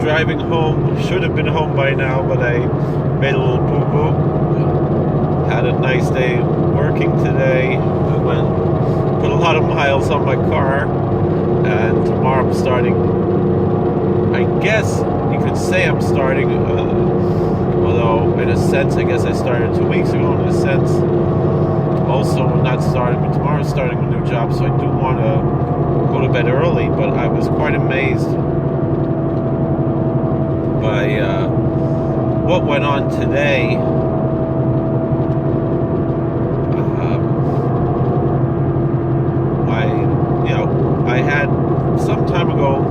driving home. Should have been home by now, but I made a little boo-boo. Had a nice day working today. Put a lot of miles on my car, and tomorrow I'm starting. I guess you could say I'm starting, although in a sense, I guess I started 2 weeks ago. In a sense, also not starting, but tomorrow's starting a new job, so I do want to go to bed early. But I was quite amazed by what went on today. I had some time ago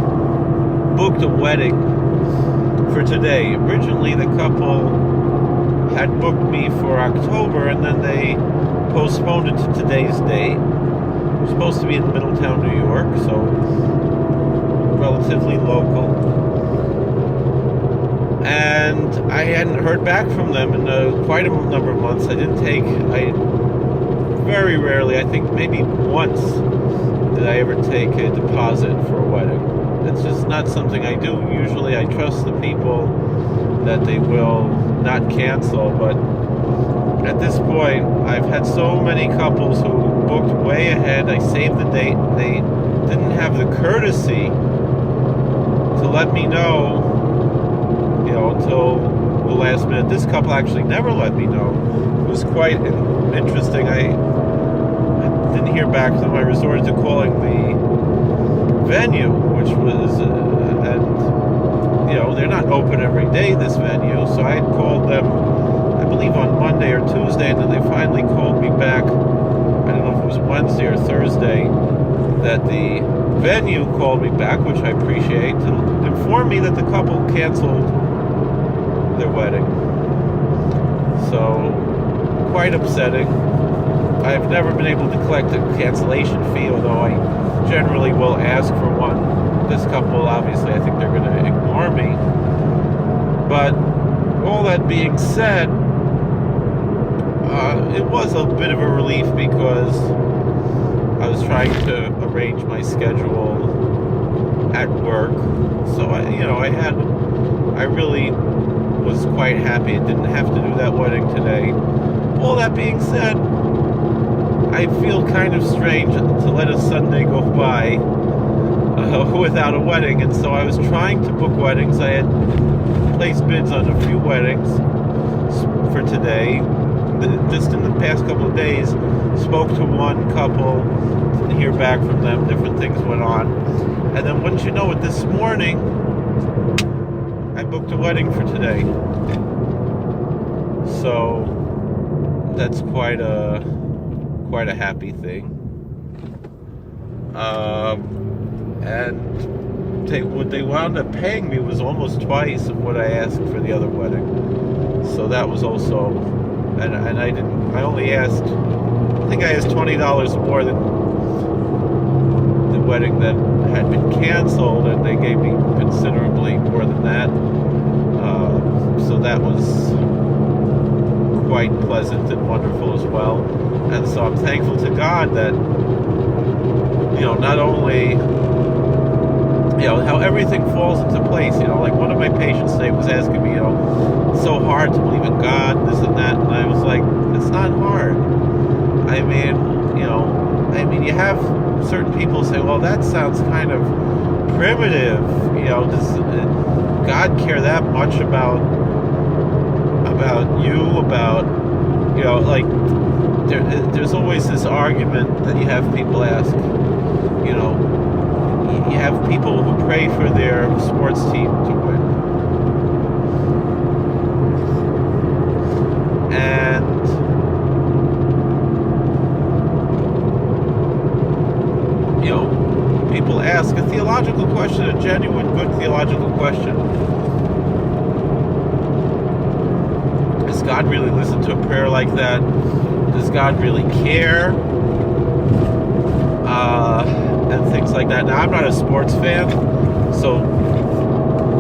booked a wedding for today. Originally, the couple had booked me for October, and then they postponed it to today's date. It was supposed to be in Middletown, New York, so relatively local. And I hadn't heard back from them in quite a number of months. I very rarely, I think maybe once, did I ever take a deposit for a wedding. It's just not something I do. Usually I trust the people that they will not cancel, but at this point, I've had so many couples who booked way ahead. I saved the date. They didn't have the courtesy to let me know, until the last minute. This couple actually never let me know. It was quite interesting. I didn't hear back from them. I resorted to calling the venue, which was, they're not open every day, this venue, so I had called them, I believe on Monday or Tuesday, and then they finally called me back, I don't know if it was Wednesday or Thursday, that the venue called me back, which I appreciate, to inform me that the couple canceled their wedding. So, quite upsetting. I've never been able to collect a cancellation fee, although I generally will ask for one. This couple, obviously, I think they're going to ignore me. But all that being said, it was a bit of a relief because I was trying to arrange my schedule at work. So I really was quite happy I didn't have to do that wedding today. All that being said, I feel kind of strange to let a Sunday go by without a wedding, and so I was trying to book weddings. I had placed bids on a few weddings for today. Just in the past couple of days, spoke to one couple, didn't hear back from them, different things went on. And then wouldn't you know it, this morning, I booked a wedding for today. So, that's quite a happy thing. And what they wound up paying me was almost twice of what I asked for the other wedding. So that was also, and I only asked, I think I asked $20 more than the wedding that had been canceled, and they gave me considerably more than that. So that was quite pleasant and wonderful as well. And so I'm thankful to God that, not only, how everything falls into place. Like one of my patients today was asking me, it's so hard to believe in God, this and that. And I was like, it's not hard. I mean, you have certain people say, well, that sounds kind of primitive. Does God care that much about you, about, there's always this argument that you have people ask, you have people who pray for their sports team to win. And people ask a theological question, a genuine, good theological question. Does God really listen to a prayer like that? Does God really care? And things like that. Now, I'm not a sports fan, so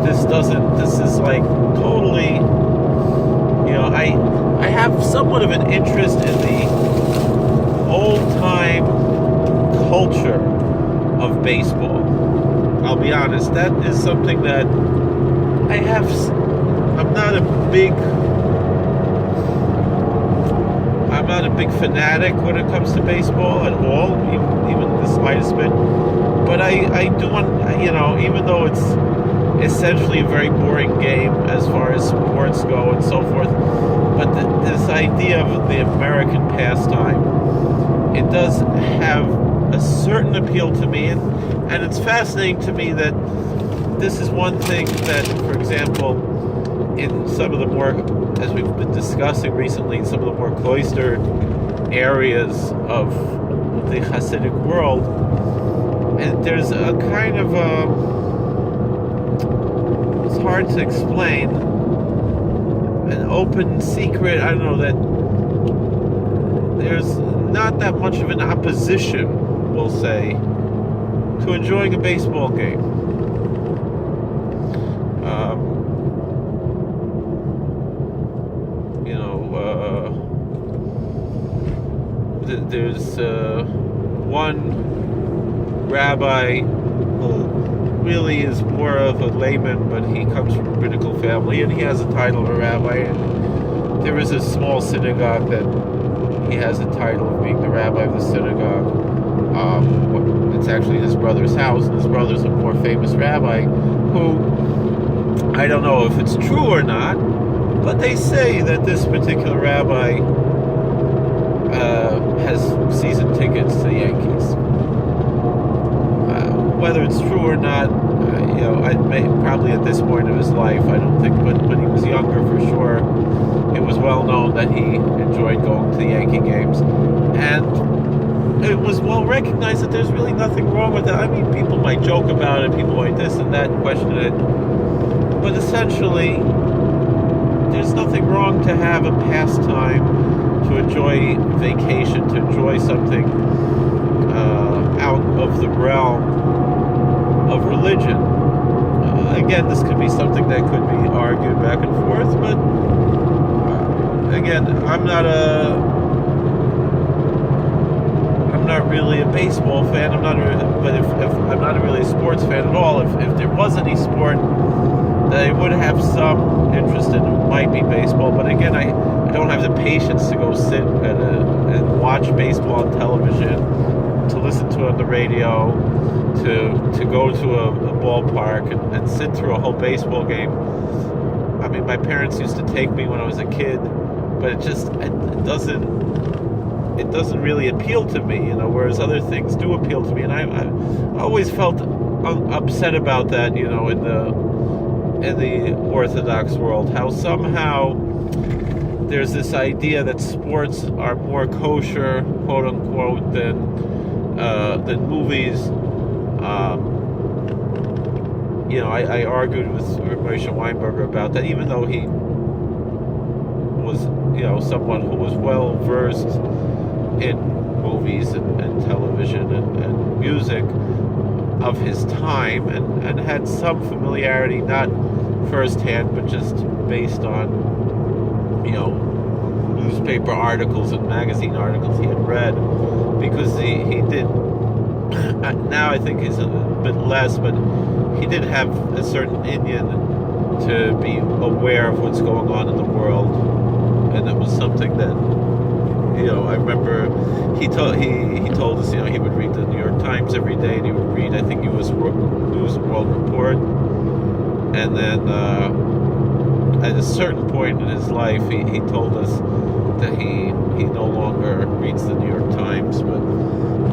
this is like totally, I have somewhat of an interest in the old-time culture of baseball. I'll be honest, that is something that I have. I'm not a big. I'm not a big fanatic when it comes to baseball at all, even the slightest bit. But I do want, even though it's essentially a very boring game as far as sports go and so forth, but this idea of the American pastime, it does have a certain appeal to me, and it's fascinating to me that this is one thing that, for example, in some of the more, as we've been discussing recently, in some of the more cloistered areas of the Hasidic world, and there's a kind of it's hard to explain, an open secret, I don't know, that there's not that much of an opposition, we'll say, to enjoying a baseball game. There's one rabbi who really is more of a layman, but he comes from a rabbinical family, and he has a title of a rabbi. And there is a small synagogue that he has a title of being the rabbi of the synagogue. It's actually his brother's house, and his brother's a more famous rabbi who, I don't know if it's true or not, but they say that this particular rabbi has season tickets to the Yankees. Whether it's true or not, probably at this point of his life, I don't think, but when he was younger, for sure, it was well known that he enjoyed going to the Yankee games, and it was well recognized that there's really nothing wrong with that. I mean, people might joke about it, people might this and that, question it, but essentially, there's nothing wrong to have a pastime, to enjoy vacation, to enjoy something out of the realm of religion. Again, this could be something that could be argued back and forth, but again, I'm not really a baseball fan. But if I'm not really a sports fan at all. If there was any sport that I would have some interest in, it might be baseball. But again, I don't have the patience to go sit and watch baseball on television, to listen to it on the radio, to go to a ballpark and sit through a whole baseball game. I mean, my parents used to take me when I was a kid, but it doesn't really appeal to me, whereas other things do appeal to me. And I always felt upset about that, in the Orthodox world, how somehow there's this idea that sports are more kosher, quote unquote, than movies. I argued with Moshe Weinberger about that, even though he was, someone who was well versed in movies and television and music of his time, and had some familiarity, not firsthand, but just based on, newspaper articles and magazine articles he had read, because he did, now I think he's a bit less, but he did have a certain Indian to be aware of what's going on in the world, and it was something that, I remember he told us, he would read the New York Times every day, and he would read, I think, US News and World Report, and then at a certain point in his life, he told us that he no longer reads the New York Times. But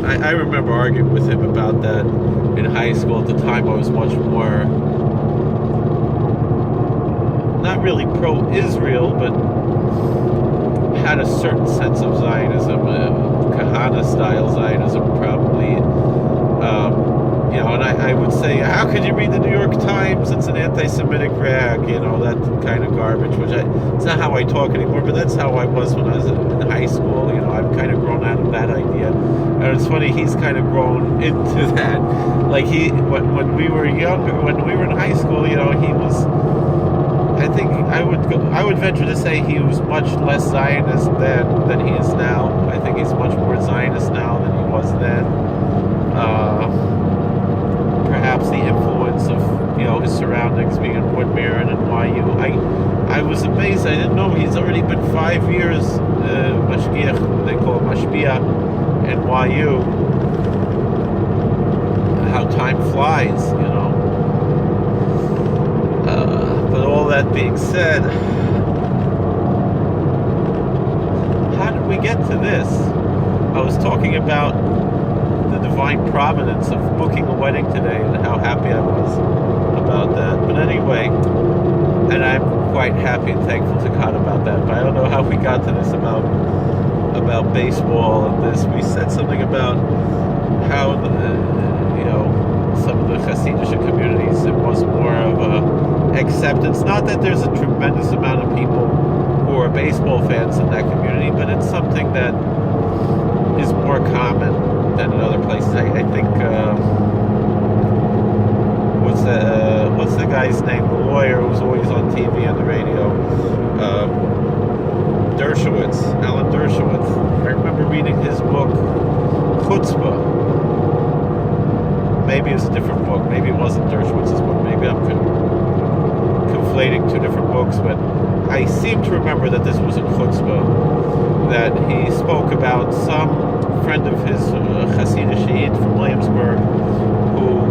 I remember arguing with him about that in high school. At the time, I was much more, not really pro-Israel, but had a certain sense of Zionism, Kahana-style Zionism, probably. And I would say, how could you read the New York Times? It's an anti-Semitic rag, that kind of garbage, it's not how I talk anymore, but that's how I was when I was in high school. I've kind of grown out of that idea. And it's funny, he's kind of grown into that. Like when we were younger, when we were in high school, he was, I think I would venture to say he was much less Zionist than he is now. I think he's much more Zionist now than he was then. Perhaps the influence of his surroundings, being in Woodmere and NYU. I was amazed. I didn't know he's already been 5 years mashgiach. They call it mashpia, NYU. How time flies, you know. But all that being said, how did we get to this? I was talking about the divine providence of booking a wedding today and how happy I was about that. But anyway, and I'm quite happy and thankful to God about that. But I don't know how we got to this about baseball and this. We said something about how some of the Hasidic communities, it was more of a acceptance. Not that there's a tremendous amount of people who are baseball fans in that community, but it's something that is more common than in other places. I think what's the guy's name? The lawyer who's always on TV and the radio. Dershowitz, Alan Dershowitz. I remember reading his book Chutzpah. Maybe it was a different book. Maybe it wasn't Dershowitz's book. Maybe I'm conflating two different books. But I seem to remember that this was in Chutzpah, that he spoke about some friend of his, Hasidic Shahid from Williamsburg, who,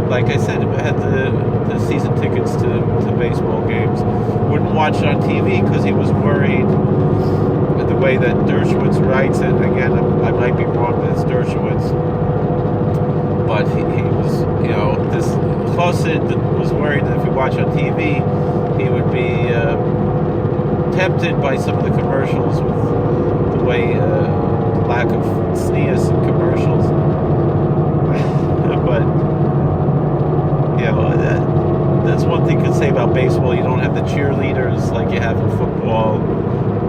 like I said, had the season tickets to baseball games, wouldn't watch it on TV because he was worried. The way that Dershowitz writes it, again, I might be wrong, but it's Dershowitz. But he was, this chassid was worried that if he watched on TV, he would be tempted by some of the commercials with the way, lack of sneers in commercials. But, that's one thing you could say about baseball. You don't have the cheerleaders like you have in football,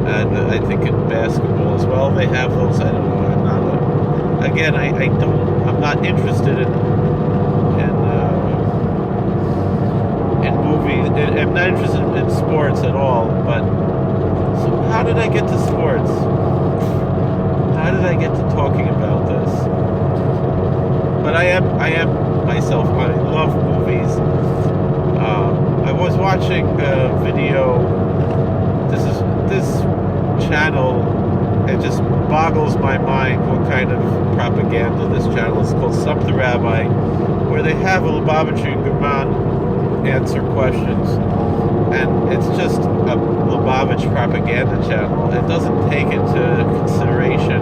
and I think in basketball as well. They have those. I don't know. I'm not interested in movies. I'm not interested in sports at all. But so how did I get to sports? How did I get to talking about this? But I am myself. I love movies. I was watching a video. This channel. It just boggles my mind what kind of propaganda this channel is called. Stump the Rabbi, where they have a Lubavitcher and German answer questions, and it's just a Lubavitch propaganda channel. It doesn't take into consideration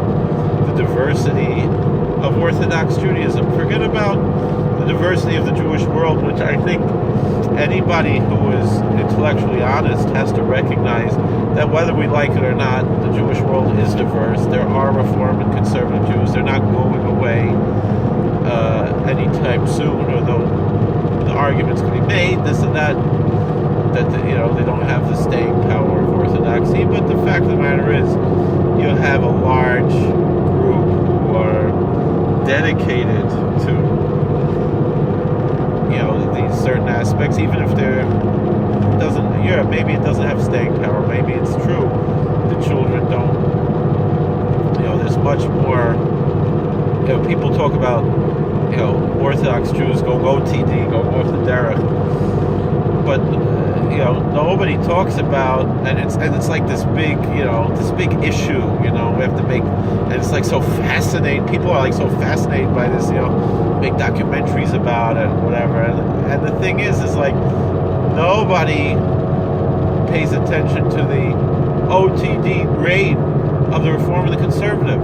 the diversity of Orthodox Judaism. Forget about the diversity of the Jewish world, which I think anybody who is intellectually honest has to recognize that whether we like it or not, the Jewish world is diverse. There are Reform and conservative Jews. They're not going away anytime soon, although the arguments can be made, this and that they don't have the staying power of Orthodoxy. But the fact of the matter is, you have a large group who are dedicated to these certain aspects, even if maybe it doesn't have staying power. Maybe it's true the children don't. There's much more. People talk about Orthodox Jews going OTD, going off the derech, but nobody talks about, and it's like this big issue. We have to make, and it's like so fascinating. People are like so fascinated by this. Make documentaries about it, whatever. And the thing is like nobody pays attention to the OTD grade of the Reform and the Conservative.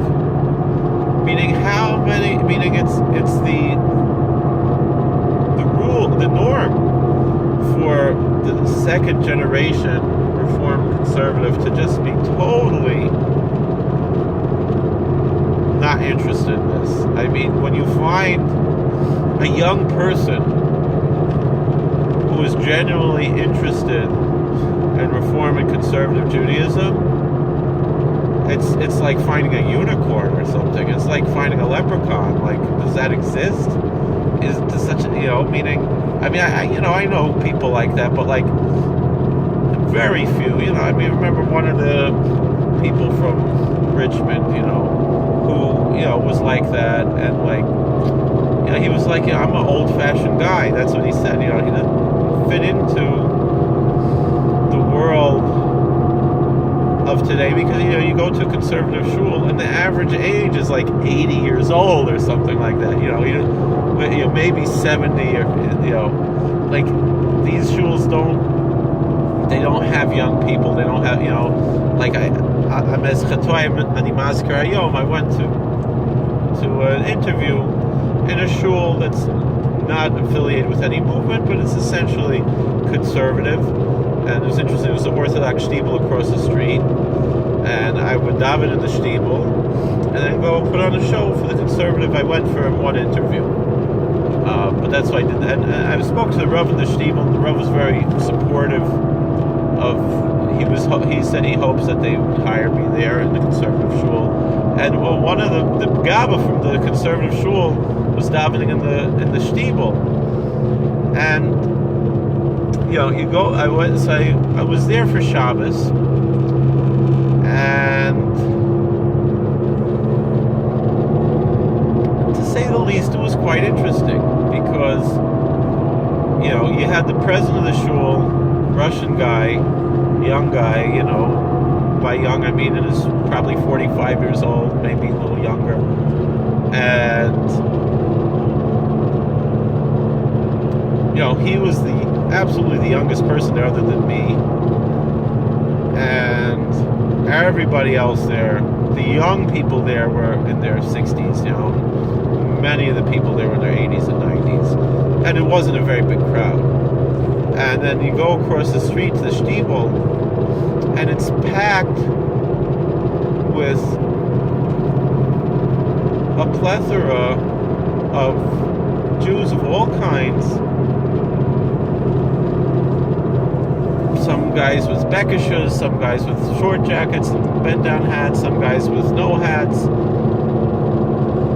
Meaning it's the rule, the norm for the second generation Reform Conservative to just be totally not interested in this. I mean, when you find a young person who is genuinely interested in Reform and Conservative Judaism, it's like finding a unicorn or something. It's like finding a leprechaun. Like, does that exist? Meaning, I know people like that, but like very few. I remember one of the people from Richmond, who was like that, and like, he was like, I'm an old-fashioned guy. That's what he said. He didn't fit into world of today, because you go to a conservative shul and the average age is like 80 years old or something like that. Maybe 70, or like these shuls don't have young people. They don't have like I went to an interview in a shul that's not affiliated with any movement, but it's essentially conservative. And it was interesting. It was the Orthodox shtibel across the street, and I would daven in the shtibel, and then go put on a show for the conservative. I went for one interview, but that's what I did. And I spoke to the Rav in the shtibel, and the Rav was very supportive of. He said he hopes that they would hire me there in the conservative shul. And one of the Gaba from the conservative shul was davening in the shtibel, and you go. I was there for Shabbos, and to say the least, it was quite interesting because you had the president of the shul, Russian guy, young guy. By young I mean is probably 45 years old, maybe a little younger, and he was absolutely the youngest person there other than me, and everybody else there, the young people there were in their 60s. Many of the people there were in their 80s and 90s, and it wasn't a very big crowd. And then you go across the street to the shtibel, and it's packed with a plethora of Jews of all kinds. Some guys with bekishas, some guys with short jackets and bend-down hats, some guys with no hats,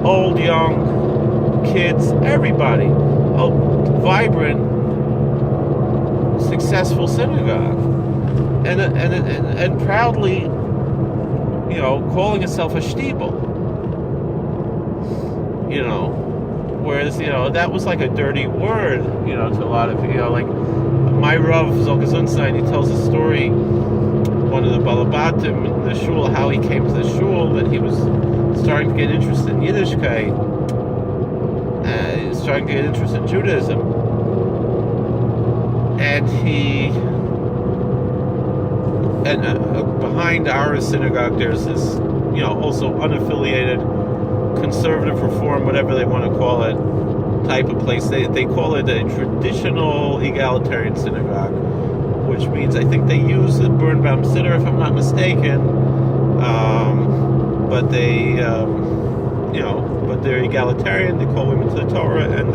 old, young, kids, everybody. A vibrant, successful synagogue. And proudly, calling itself a shtibel. Whereas, that was like a dirty word, to a lot of people. Like, my Rav, Zolgazunstein, he tells a story, one of the Balabatim in the shul, how he came to the shul, that he was starting to get interested in Yiddishkeit, he was starting to get interested in Judaism, and behind our synagogue there's this, also unaffiliated, conservative reform, whatever they want to call it, type of place. They call it a traditional egalitarian synagogue, which means I think they use the Birnbaum Siddur, if I'm not mistaken, but they, but they're egalitarian. They call women to the Torah, and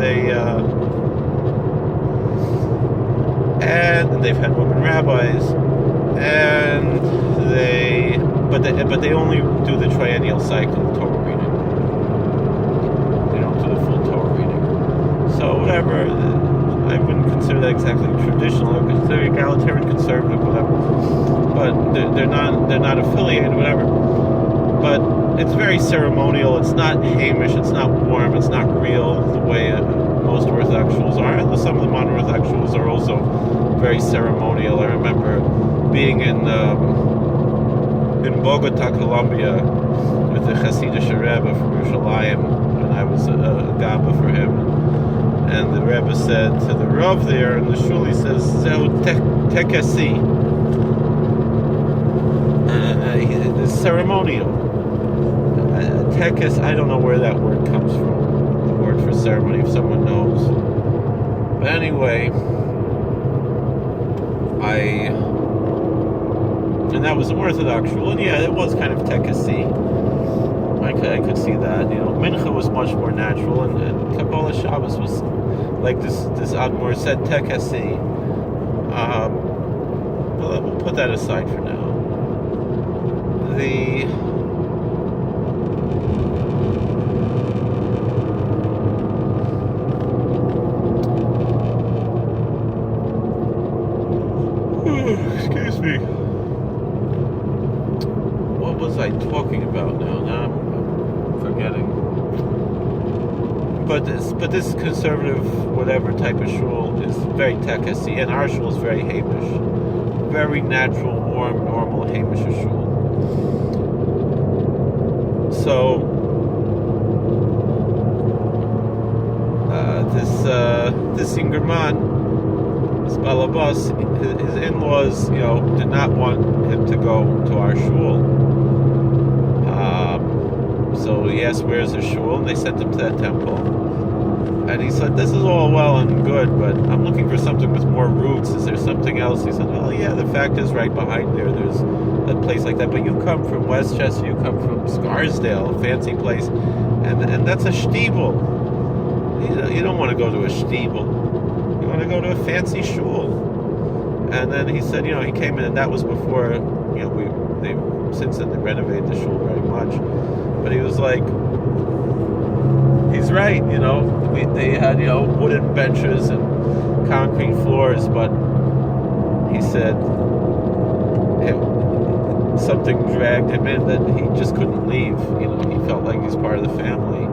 they've had women rabbis, and but they only do the triennial cycle of Torah reading. They don't do the full Torah reading. So whatever, I wouldn't consider that exactly traditional. I would consider egalitarian, conservative, whatever. But they're not affiliated, whatever. But it's very ceremonial. It's not Hamish. It's not warm. It's not real the way most Orthodox shuls are. And some of the modern Orthodox shuls are also very ceremonial. I remember being in Bogota, Colombia, with the Hasidic Rebbe from Yerushalayim, and I was a Gaba for him. And the Rebbe said to the Rav there in the shul, he says, "Zeu tekesi." It's ceremonial. Tekes, I don't know where that word comes from. The word for ceremony, if someone knows. But anyway, and that was an Orthodox shul, and yeah, it was kind of tekesi. I could see that. Mincha was much more natural, and Kabbalah Shabbos was like this Admor said, tekesi. We'll put that aside for now. Excuse me. What was I talking about now? Now I'm forgetting. But this conservative whatever type of shul is very tekesi, and our shul is very Hamish. very natural, warm, normal Hamisher shul. So this Ingerman, this Balabas, his in-laws, did not want him to go to our shul. So he asked, where's the shul? And they sent him to that temple. And he said, this is all well and good, but I'm looking for something with more roots. Is there something else? He said, well, yeah, the fact is right behind there's a place like that. But you come from Westchester, you come from Scarsdale, a fancy place, and that's a shtibel. You don't want to go to a shtibel. You want to go to a fancy shul. And then he said, he came in, and that was before, they since then they renovated the shul very much. But he was like, he's right, they had, wooden benches and concrete floors, but he said something dragged him in that he just couldn't leave. He felt like he's part of the family.